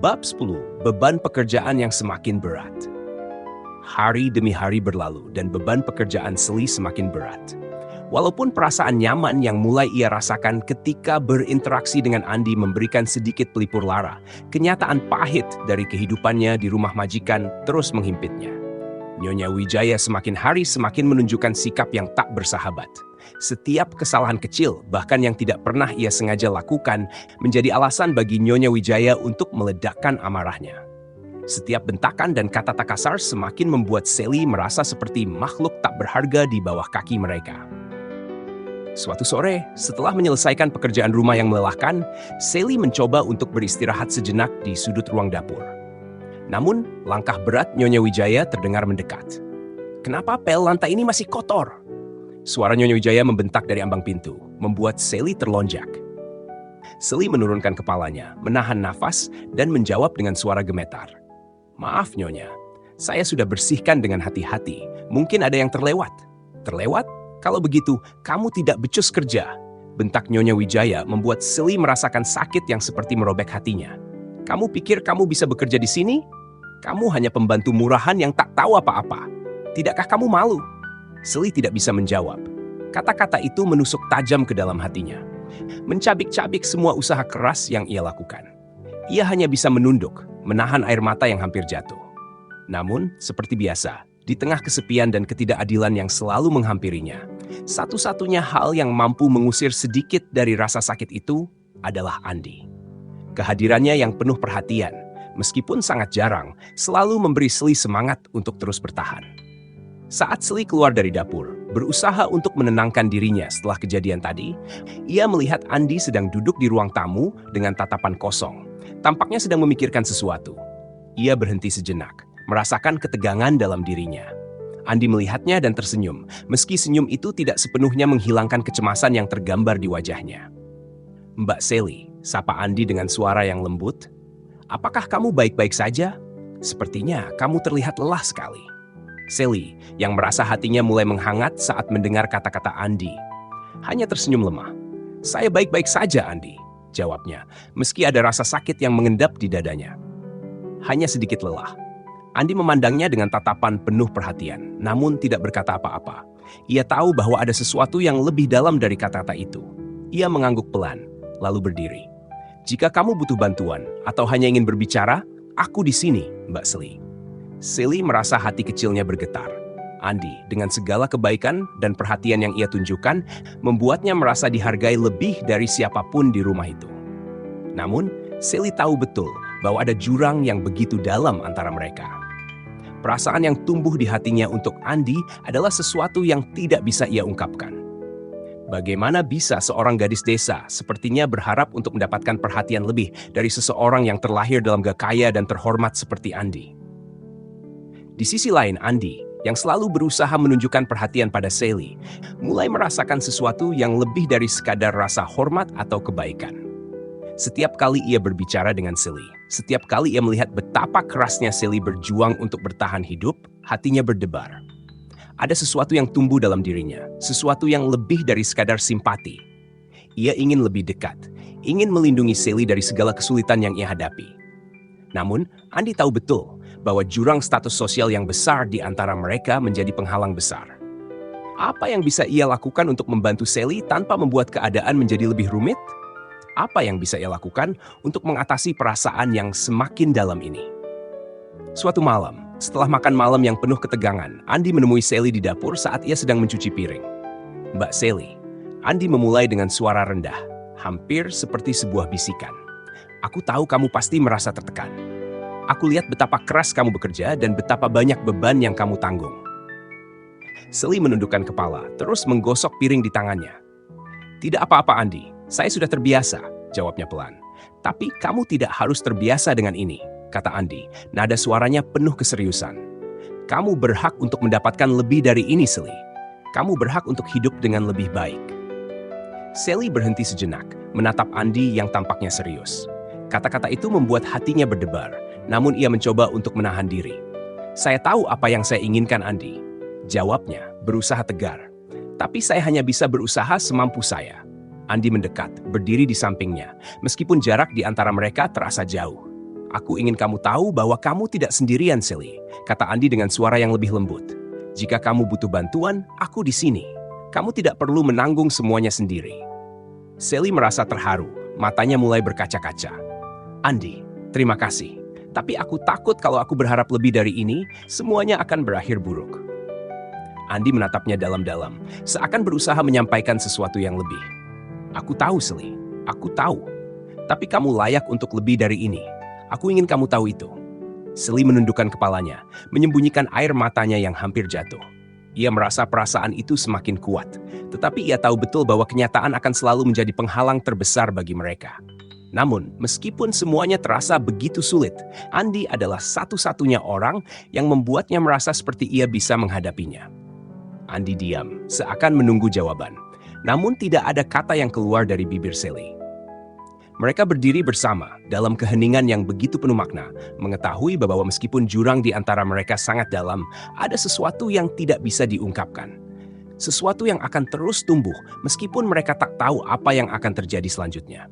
Bab 10. Beban pekerjaan yang semakin berat. Hari demi hari berlalu dan beban pekerjaan Sally semakin berat. Walaupun perasaan nyaman yang mulai ia rasakan ketika berinteraksi dengan Andy memberikan sedikit pelipur lara, kenyataan pahit dari kehidupannya di rumah majikan terus menghimpitnya. Nyonya Wijaya semakin hari semakin menunjukkan sikap yang tak bersahabat. Setiap kesalahan kecil, bahkan yang tidak pernah ia sengaja lakukan, menjadi alasan bagi Nyonya Wijaya untuk meledakkan amarahnya. Setiap bentakan dan kata-kata kasar semakin membuat Sally merasa seperti makhluk tak berharga di bawah kaki mereka. Suatu sore, setelah menyelesaikan pekerjaan rumah yang melelahkan, Sally mencoba untuk beristirahat sejenak di sudut ruang dapur. Namun, langkah berat Nyonya Wijaya terdengar mendekat. "Kenapa pel lantai ini masih kotor?" Suara Nyonya Wijaya membentak dari ambang pintu, membuat Sally terlonjak. Sally menurunkan kepalanya, menahan nafas, dan menjawab dengan suara gemetar. "Maaf, Nyonya. Saya sudah bersihkan dengan hati-hati. Mungkin ada yang terlewat." "Terlewat? Kalau begitu, kamu tidak becus kerja." Bentak Nyonya Wijaya membuat Sally merasakan sakit yang seperti merobek hatinya. "Kamu pikir kamu bisa bekerja di sini? Kamu hanya pembantu murahan yang tak tahu apa-apa. Tidakkah kamu malu?" Sally tidak bisa menjawab. Kata-kata itu menusuk tajam ke dalam hatinya. Mencabik-cabik semua usaha keras yang ia lakukan. Ia hanya bisa menunduk, menahan air mata yang hampir jatuh. Namun, seperti biasa, di tengah kesepian dan ketidakadilan yang selalu menghampirinya, satu-satunya hal yang mampu mengusir sedikit dari rasa sakit itu adalah Andy. Kehadirannya yang penuh perhatian, meskipun sangat jarang, selalu memberi Sally semangat untuk terus bertahan. Saat Sally keluar dari dapur, berusaha untuk menenangkan dirinya setelah kejadian tadi, ia melihat Andy sedang duduk di ruang tamu dengan tatapan kosong. Tampaknya sedang memikirkan sesuatu. Ia berhenti sejenak, merasakan ketegangan dalam dirinya. Andy melihatnya dan tersenyum, meski senyum itu tidak sepenuhnya menghilangkan kecemasan yang tergambar di wajahnya. "Mbak Sally," sapa Andy dengan suara yang lembut. "Apakah kamu baik-baik saja? Sepertinya kamu terlihat lelah sekali." Sally, yang merasa hatinya mulai menghangat saat mendengar kata-kata Andy, hanya tersenyum lemah. "Saya baik-baik saja, Andy," jawabnya, meski ada rasa sakit yang mengendap di dadanya. Hanya sedikit lelah. Andy memandangnya dengan tatapan penuh perhatian, namun tidak berkata apa-apa. Ia tahu bahwa ada sesuatu yang lebih dalam dari kata-kata itu. Ia mengangguk pelan, lalu berdiri. "Jika kamu butuh bantuan atau hanya ingin berbicara, aku di sini, Mbak Sally." Sally merasa hati kecilnya bergetar. Andy, dengan segala kebaikan dan perhatian yang ia tunjukkan, membuatnya merasa dihargai lebih dari siapapun di rumah itu. Namun, Sally tahu betul bahwa ada jurang yang begitu dalam antara mereka. Perasaan yang tumbuh di hatinya untuk Andy adalah sesuatu yang tidak bisa ia ungkapkan. Bagaimana bisa seorang gadis desa sepertinya berharap untuk mendapatkan perhatian lebih dari seseorang yang terlahir dalam gak kaya dan terhormat seperti Andy? Di sisi lain, Andy, yang selalu berusaha menunjukkan perhatian pada Sally, mulai merasakan sesuatu yang lebih dari sekadar rasa hormat atau kebaikan. Setiap kali ia berbicara dengan Sally, setiap kali ia melihat betapa kerasnya Sally berjuang untuk bertahan hidup, hatinya berdebar. Ada sesuatu yang tumbuh dalam dirinya, sesuatu yang lebih dari sekadar simpati. Ia ingin lebih dekat, ingin melindungi Sally dari segala kesulitan yang ia hadapi. Namun, Andy tahu betul bahwa jurang status sosial yang besar di antara mereka menjadi penghalang besar. Apa yang bisa ia lakukan untuk membantu Sally tanpa membuat keadaan menjadi lebih rumit? Apa yang bisa ia lakukan untuk mengatasi perasaan yang semakin dalam ini? Suatu malam, setelah makan malam yang penuh ketegangan, Andy menemui Sally di dapur saat ia sedang mencuci piring. "Mbak Sally," Andy memulai dengan suara rendah, hampir seperti sebuah bisikan. "Aku tahu kamu pasti merasa tertekan. Aku lihat betapa keras kamu bekerja dan betapa banyak beban yang kamu tanggung." Sally menundukkan kepala, terus menggosok piring di tangannya. "Tidak apa-apa, Andy. Saya sudah terbiasa," jawabnya pelan. "Tapi kamu tidak harus terbiasa dengan ini," kata Andy. Nada suaranya penuh keseriusan. "Kamu berhak untuk mendapatkan lebih dari ini, Sally. Kamu berhak untuk hidup dengan lebih baik." Sally berhenti sejenak, menatap Andy yang tampaknya serius. Kata-kata itu membuat hatinya berdebar. Namun ia mencoba untuk menahan diri. "Saya tahu apa yang saya inginkan, Andy," jawabnya, berusaha tegar. "Tapi saya hanya bisa berusaha semampu saya." Andy mendekat, berdiri di sampingnya, meskipun jarak di antara mereka terasa jauh. Aku ingin kamu tahu bahwa kamu tidak sendirian, Sally, kata Andi dengan suara yang lebih lembut. Jika kamu butuh bantuan, aku di sini. Kamu tidak perlu menanggung semuanya sendiri. Sally merasa terharu, matanya mulai berkaca-kaca. Andi, terima kasih. Tapi aku takut kalau aku berharap lebih dari ini, semuanya akan berakhir buruk. Andi menatapnya dalam-dalam, seakan berusaha menyampaikan sesuatu yang lebih. Aku tahu, Sally. Aku tahu. Tapi kamu layak untuk lebih dari ini. Aku ingin kamu tahu itu. Sally menundukkan kepalanya, menyembunyikan air matanya yang hampir jatuh. Ia merasa perasaan itu semakin kuat, tetapi ia tahu betul bahwa kenyataan akan selalu menjadi penghalang terbesar bagi mereka. Namun, meskipun semuanya terasa begitu sulit, Andi adalah satu-satunya orang yang membuatnya merasa seperti ia bisa menghadapinya. Andi diam, seakan menunggu jawaban. Namun tidak ada kata yang keluar dari bibir Sally. Mereka berdiri bersama dalam keheningan yang begitu penuh makna, mengetahui bahwa meskipun jurang di antara mereka sangat dalam, ada sesuatu yang tidak bisa diungkapkan. Sesuatu yang akan terus tumbuh meskipun mereka tak tahu apa yang akan terjadi selanjutnya.